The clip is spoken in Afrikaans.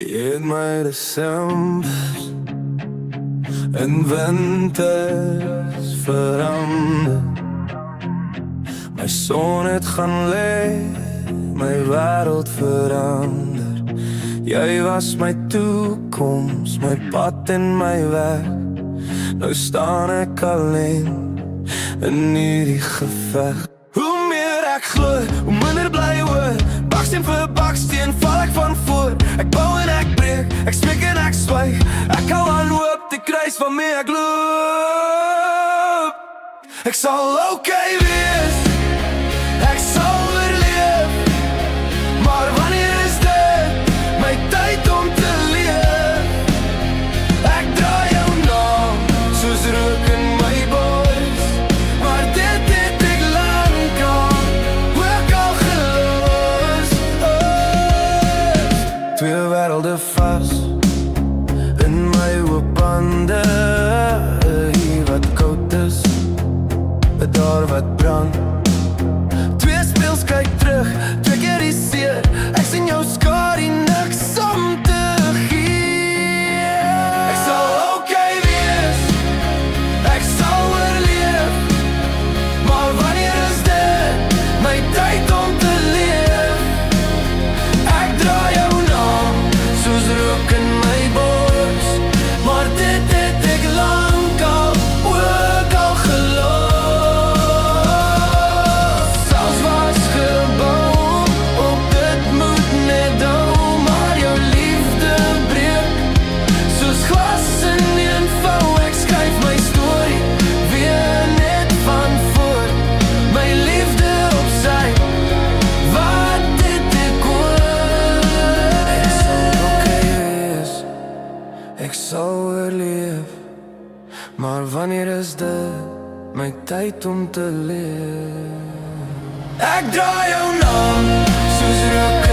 In my December en winters verander. My son het gaan lê, my wêreld verander. Jy was my toekoms, my pad en my weg. Nou staan ek alleen in hierdie geveg. Hoe meer ek glo, hoe minder bly hoor. Baksteen vir baksteen val ek van voor. Ek bou en ek breek, ek spreek en ek swyg. Ek hou aan hoop te kruis waarmee ek loop. Ek sal okay wees, ek sal oorleef. Maar wanneer is dit my tyd om te leef? Ek draai jou naam soos rook in my bors. Maar dit het ek lang al ook al gelos. Twee wêrelde vas in my oop hande. Hier wat koud is, daar wat brand. Twee speels kyk terug, twee keer die seer. Ek sien jou skadu, niks om te gee. Ek sal okay wees, ek sal oorleef. Maar wanneer is dit my tyd om te leef? Ek draai jou naam soos rook in my bors. Maar dit het ek lang al ook al gelos. Selfs was gebou op dit moet net dou. Maar jou liefde breek soos glas in een vou. Ek skryf my storie weer net van voor. My liefde op sy, wat dit ek hoor. Ek sal okay wees, ek sal oorleef. Maar wanneer is dit my tyd om te leef? Ek draai jou naam soos rook